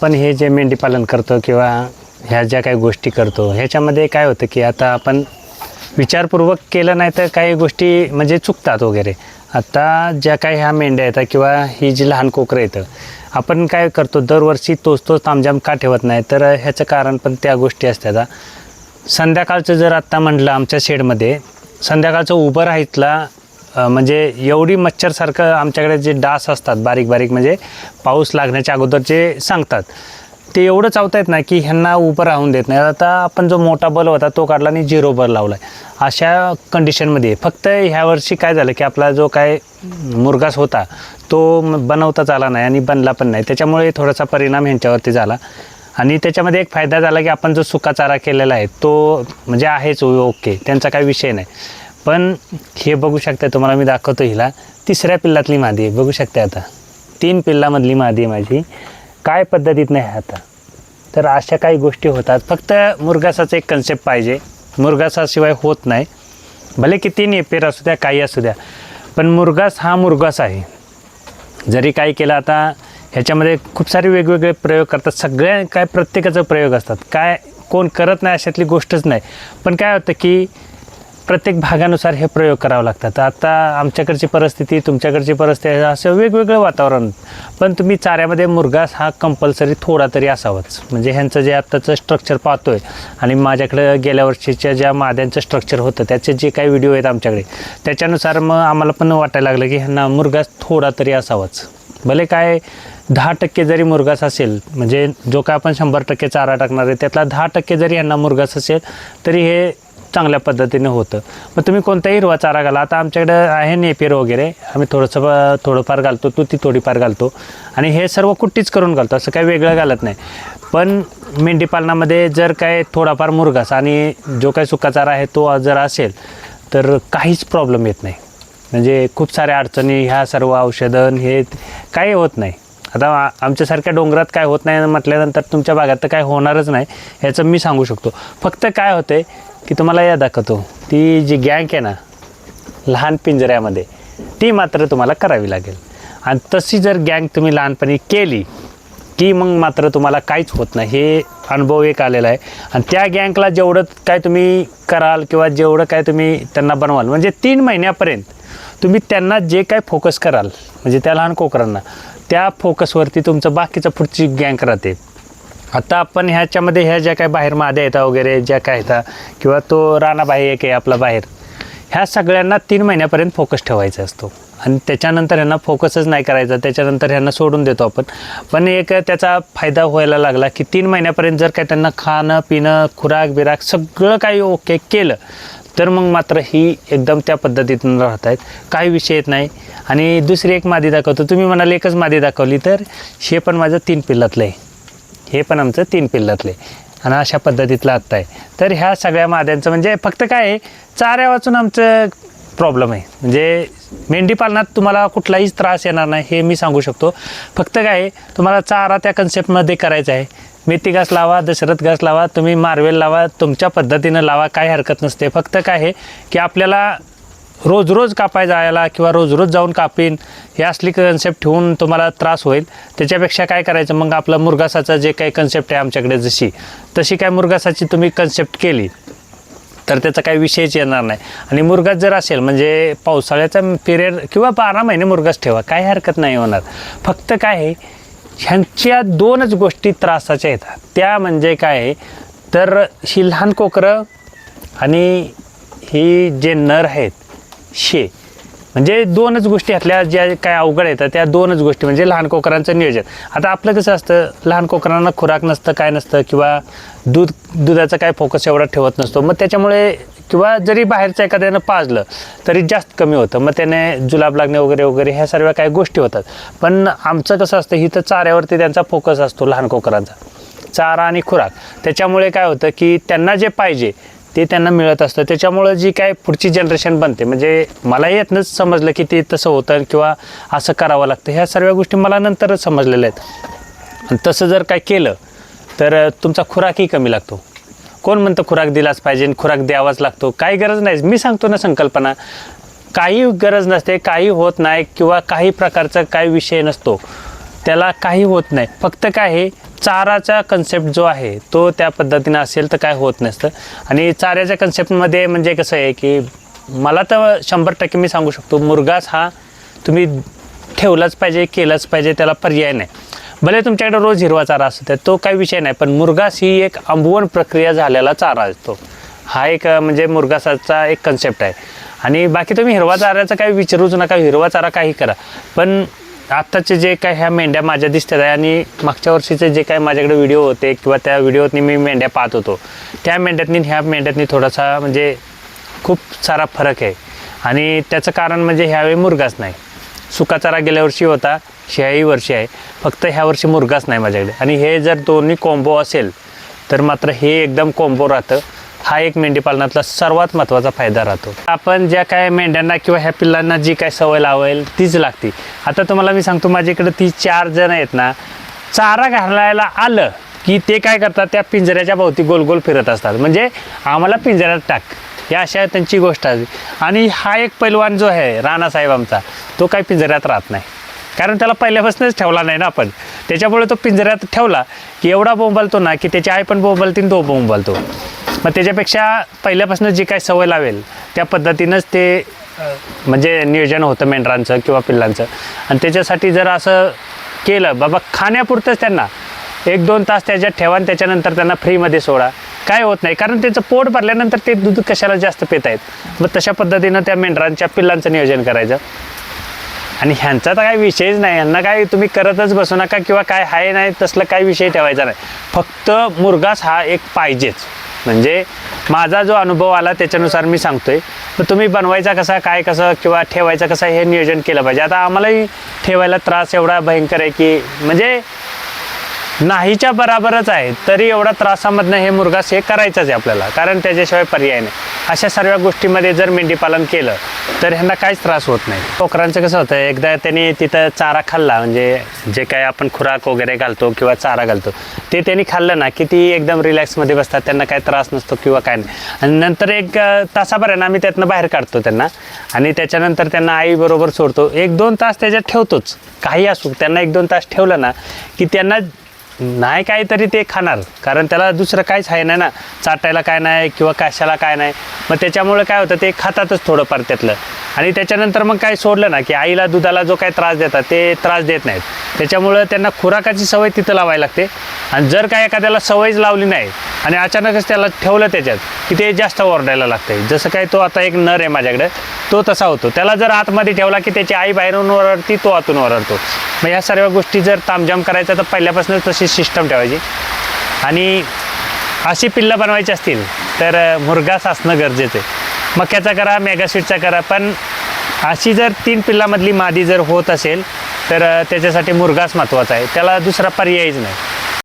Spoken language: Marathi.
पण हे जे मेंढी पालन करतो किंवा ह्या ज्या काही गोष्टी करतो ह्याच्यामध्ये काय होतं की आता आपण विचारपूर्वक केलं नाही तर काही गोष्टी म्हणजे चुकतात वगैरे. आता ज्या काही ह्या मेंढ्या येतात किंवा ही जी लहान कोकरं येतं आपण काय करतो दरवर्षी तोच तामझाम का ठेवत नाही, तर ह्याचं कारण पण त्या गोष्टी असतात. संध्याकाळचं जर आत्ता म्हटलं आमच्या शेडमध्ये संध्याकाळचं उभं राहायला म्हणजे एवढी मच्छरसारखं आमच्याकडे जे डास असतात बारीक बारीक म्हणजे पाऊस लागण्याच्या अगोदर जे सांगतात ते एवढं चावतायत ना की ह्यांना उभं राहून देत नाही. आता आपण जो मोठा बल होता तो काढला आणि 0 बल लावला आहे अशा कंडिशनमध्ये. फक्त ह्या वर्षी काय झालं की आपला जो काय मुरघास होता तो बनवताच आला नाही आणि बनला पण नाही, त्याच्यामुळे थोडासा परिणाम ह्यांच्यावरती झाला. आणि त्याच्यामध्ये एक फायदा झाला की आपण जो सुका चारा केलेला आहे तो म्हणजे आहेच ओके, त्यांचा काही विषय नाही. पण हे बघू शकता तुम्हाला मी दाखवतो, हिला 3ऱ्या पिल्लातली मादी आहे बघू शकता. आता 3 पिल्लामधली मादी आहे माझी, काय पद्धतीत नाही आता. तर अशा काही गोष्टी होतात. फक्त मुरघासाचं एक कन्सेप्ट पाहिजे, मुरघासाशिवाय होत नाही. भले किती नेपेर असू द्या काही असू द्या, पण मुरघास हा मुरघास आहे. जरी काही केलं आता ह्याच्यामध्ये खूप सारे वेगवेगळे प्रयोग करतात, सगळ्या काय प्रत्येकाचं प्रयोग असतात, काय कोण करत नाही अशातली गोष्टच नाही. पण काय होतं की प्रत्येक भागानुसार हे प्रयोग करावं लागतात. आता आमच्याकडची परिस्थिती तुमच्याकडची परिस्थिती असं वेगवेगळं वातावरण, पण तुम्ही चाऱ्यामध्ये मुरघास हा कंपल्सरी थोडा तरी असावाच. म्हणजे ह्यांचं जे आत्ताचं स्ट्रक्चर पाहतोय आणि माझ्याकडे गेल्या वर्षीच्या ज्या माद्यांचं स्ट्रक्चर होतं त्याचे जे काही व्हिडिओ आहेत आमच्याकडे त्याच्यानुसार मग आम्हाला पण वाटायला लागलं की ह्यांना मुरघास थोडा तरी असावाच. भले काय 10% जरी मुरघास असेल, म्हणजे जो काय आपण 100% चारा टाकणार आहे त्यातला 10% जरी यांना मुरघास असेल तरी हे चांगल्या पद्धतीने होतं. मग तुम्ही कोणताही हिरवा चारा घाला. आता आमच्याकडे आहे नेपियर वगैरे, आम्ही थोडंफार घालतो, ती थोडीफार घालतो आणि हे सर्व कुट्टीच करून घालतो, असं काही वेगळं घालत नाही. पण मेंढी पालनामध्ये जर काय थोडाफार मुरघास आणि जो काही सुका चारा आहे तो जर असेल तर काहीच प्रॉब्लेम येत नाही. म्हणजे खूप साऱ्या अडचणी ह्या सर्व औषधं हे काही होत नाही. आता आमच्यासारख्या डोंगरात काय होत नाही म्हटल्यानंतर तुमच्या भागात तर काय होणारच नाही ह्याचं मी सांगू शकतो. फक्त काय होते की तुम्हाला या दाखवतो ती जी गँग आहे ना लहान पिंजऱ्यामध्ये ती मात्र तुम्हाला करावी लागेल. आणि तशी जर गँग तुम्ही लहानपणी केली की मग मात्र तुम्हाला काहीच होत नाही, हे अनुभव एक आलेला आहे. आणि त्या गँगला जेवढं काय तुम्ही कराल किंवा जेवढं काय तुम्ही त्यांना बनवाल म्हणजे 3 महिन्यापर्यंत तुम्ही त्यांना जे काय फोकस कराल म्हणजे त्या लहान कोकरांना त्या फोकसवरती तुमचं बाकीचं पुढची गँग राहते. आता आपण ह्याच्यामध्ये ह्या ज्या काय बाहेर माद्या येतात वगैरे ज्या काय येतात किंवा तो राणाबाई एक आहे आपला बाहेर, ह्या सगळ्यांना 3 महिन्यापर्यंत फोकस ठेवायचा असतो आणि त्याच्यानंतर ह्यांना फोकसच नाही करायचा, त्याच्यानंतर ह्यांना सोडून देतो आपण. पण एक त्याचा फायदा व्हायला लागला की 3 महिन्यापर्यंत जर काय त्यांना खाणं पिणं खुराक बिराक सगळं काही ओके केलं तर मग मात्र ही एकदम त्या पद्धतीतून राहत आहेत, काही विषय येत नाही. आणि दुसरी एक मादी दाखवतो. तुम्ही म्हणाल एकच मादी दाखवली, तर हे पण माझं 3 पिल्लातलं आहे, हे पण आमचं 3 पिल्लातलं आहे आणि अशा पद्धतीतलं आत्ता आहे. तर ह्या सगळ्या माद्यांचं म्हणजे फक्त काय आहे चाऱ्या वाचून आमचं प्रॉब्लेम आहे. म्हणजे मेंढी पालनात तुम्हाला कुठलाही त्रास येणार नाही हे मी सांगू शकतो. फक्त काय आहे तुम्हाला चारा त्या कन्सेप्टमध्ये करायचा आहे. मेथी घास लावा, दशरथ घास लावा, तुम्ही मार्वेल लावा, तुमच्या पद्धतीनं लावा, काही हरकत नसते. फक्त काय आहे की आपल्याला रोज रोज कापाय जायला किंवा रोज रोज जाऊन कापीन हे असली कन्सेप्ट ठेवून तुम्हाला त्रास होईल. त्याच्यापेक्षा काय करायचं मग आपलं मुरघासाचं जे काही कन्सेप्ट आहे आमच्याकडे तशी काय मुरघासाची तुम्ही कन्सेप्ट केली तर त्याचा काही विषयच येणार नाही. आणि मुरघास जर असेल म्हणजे पावसाळ्याचा पिरियड किंवा 12 महिने मुरघास ठेवा, काही हरकत नाही होणार. फक्त काय आहे ह्यांच्या 2च गोष्टी त्रासाच्या येतात. त्या म्हणजे काय आहे तर ही लहान कोकरं आणि ही जे नर आहेत शे, म्हणजे 2च गोष्टी ह्यातल्या ज्या काय अवघड येतात त्या 2च गोष्टी म्हणजे लहान कोकरांचं नियोजन. आता आपलं कसं असतं लहान कोकरांना खुराक नसतं काय नसतं किंवा दुधाचा काय फोकस एवढा ठेवत नसतो, मग त्याच्यामुळे किंवा जरी बाहेरचं एखाद्यानं पाजलं तरी जास्त कमी होतं, मग त्याने जुलाब लागणे वगैरे वगैरे ह्या सर्व काही गोष्टी होतात. पण आमचं कसं असतं इथं चाऱ्यावरती त्यांचा फोकस असतो लहान कोकरांचा, चारा आणि खुराक. त्याच्यामुळे काय होतं की त्यांना जे पाहिजे ते त्यांना मिळत असतं. त्याच्यामुळं जी काय पुढची जनरेशन बनते म्हणजे मला यातनंच समजलं की ते तसं होतं किंवा असं करावं लागतं. ह्या सर्व गोष्टी मला नंतरच समजलेल्या आहेत. आणि तसं जर काय केलं तर तुमचा खुराकही कमी लागतो. कोण म्हणतं खुराक दिलाच पाहिजे, खुराक द्यावाच लागतो, काही गरज नाही. मी सांगतो ना संकल्पना, काही गरज नसते, काही होत नाही किंवा काही प्रकारचा काही विषय नसतो. त्याला काही होत नाही. फक्त काय आहे, चाराचा कन्सेप्ट जो आहे तो त्या पद्धतीनं असेल तर काय होत नसतं. आणि चाऱ्याच्या कन्सेप्टमध्ये म्हणजे कसं आहे की मला तर 100% मी सांगू शकतो, मुरघास हा तुम्ही ठेवलाच पाहिजे, केलाच पाहिजे, त्याला पर्याय नाही. भले तुमच्याकडे रोज हिरवा चारा असतो तो काही विषय नाही, पण मुरघास ही एक आंबवण प्रक्रिया झालेला चारा असतो. हा एक म्हणजे मुरघासाचा एक कन्सेप्ट आहे. आणि बाकी तुम्ही हिरवा चाऱ्याचं काही विचारूच नका, हिरवा चारा काही करा. पण आत्ताचे जे काय ह्या मेंढ्या माझ्या दिसतात आहे आणि मागच्या वर्षीचे जे काय माझ्याकडे व्हिडिओ होते किंवा त्या व्हिडिओतनी मी मेंढ्या पाहत होतो, त्या मेंढ्यातनी ह्या मेंढ्यातनी थोडासा म्हणजे खूप सारा फरक आहे. आणि त्याचं कारण म्हणजे ह्यावेळी मुरघास नाही. सुका चारा गेल्या वर्षी होता, ह्याही वर्षी आहे, फक्त ह्या वर्षी मुरघास नाही माझ्याकडे. आणि हे जर दोन्ही कॉम्बो असेल तर मात्र हे एकदम कॉम्बो राहतं. हा एक मेंढीपालनातला सर्वात महत्त्वाचा फायदा राहतो. आपण ज्या काय मेंढ्यांना किंवा ह्या पिल्लांना जी काय सवय लावेल तीच लागते. आता तुम्हाला मी सांगतो, माझ्याकडे ती 4 जण आहेत ना, चारा घालायला आलं की ते काय करतात, त्या पिंजऱ्याच्या भोवती गोल गोल फिरत असतात. म्हणजे आम्हाला पिंजऱ्यात टाक, या अशा त्यांची गोष्ट आहे. आणि हा एक पैलवान जो आहे राणासाहेब आमचा, तो काही पिंजऱ्यात राहत नाही, कारण त्याला पहिल्यापासूनच ठेवला नाही ना आपण. त्याच्यामुळे तो पिंजऱ्यात ठेवला की एवढा बोंबलतो ना की त्याची आई पण बोंबलते आणि तो बोंबलतो. मग त्याच्यापेक्षा पहिल्यापासून जी काय सवय लावेल त्या पद्धतीनंच ते म्हणजे नियोजन होतं मेंढरांचं किंवा पिल्लांचं. आणि त्याच्यासाठी जर असं केलं बाबा, खाण्यापुरतंच त्यांना 1-2 तास त्याच्यात ठेवा आणि त्याच्यानंतर त्यांना फ्रीमध्ये सोडा, काय होत नाही. कारण त्याचं पोट भरल्यानंतर ते दूध कशाला जास्त पित आहेत. मग तशा पद्धतीनं त्या मेंढरांच्या पिल्लांचं नियोजन करायचं. आणि ह्यांचा तर काही विषयच नाही, ह्यांना काय तुम्ही करतच बसू नका किंवा काय आहे नाही तसलं काही विषय ठेवायचा नाही. फक्त मुरघास हा एक पाहिजेच. म्हणजे माझा जो अनुभव आला त्याच्यानुसार मी सांगतोय. तर तुम्ही बनवायचा कसा, काय कसं किंवा ठेवायचा कसा हे नियोजन केलं पाहिजे. आता आम्हालाही ठेवायला त्रास एवढा भयंकर आहे की म्हणजे नाहीच्या बराबरच आहे, तरी एवढा त्रासामधनं हे मुरघास हे करायचंच आहे आपल्याला, कारण त्याच्याशिवाय पर्याय नाही. अशा सर्व गोष्टीमध्ये जर मेंढीपालन केलं तर ह्यांना काहीच त्रास होत नाही. कोकरांचं कसं होतं, एकदा त्यांनी तिथं चारा खाल्ला, म्हणजे जे काय आपण खुराक वगैरे घालतो किंवा चारा घालतो ते त्यांनी खाल्लं ना की ती एकदम रिलॅक्समध्ये बसतात, त्यांना काही त्रास नसतो किंवा काय नाही. आणि नंतर 1 तासाभरानं आम्ही त्यातनं बाहेर काढतो त्यांना आणि त्याच्यानंतर त्यांना आईबरोबर सोडतो. 1-2 तास त्याच्यात ठेवतोच, काही असू. त्यांना 1-2 तास ठेवलं ना की त्यांना नाही काहीतरी ते खाणार, कारण त्याला दुसरं काहीच आहे नाही ना, चाटायला काय नाही किंवा कशाला काय नाही. मग त्याच्यामुळे काय होतं, ते खातातच थोडंफार त्यातलं. आणि त्याच्यानंतर मग काय सोडलं ना की आईला दुधाला जो काही त्रास देतात ते त्रास देत नाहीत. त्याच्यामुळं त्यांना खुराकाची सवय तिथं लावायला लागते. आणि जर काय एखाद्याला सवयच लावली नाही आणि अचानकच त्याला ठेवलं त्याच्यात की ते जास्त ओरडायला लागते. जसं काय तो आता एक नर आहे माझ्याकडे, तो तसा होतो. त्याला जर आतमध्ये ठेवला की त्याची आई बाहेरून ओरडती, तो आतून ओरडतो. मग ह्या सर्व गोष्टी जर तामझाम करायचा तर पहिल्यापासूनच तशी सिस्टम ठेवायची. आणि अशी पिल्लं बनवायची असतील तर मुरघास असणं गरजेचं आहे. मक्याचा करा, मेगास्वीटचा करा, पण अशी जर 3 पिल्लामधली मादी जर होत असेल तर त्याच्यासाठी मुरघास महत्त्वाचा आहे, त्याला दुसरा पर्यायच नाही.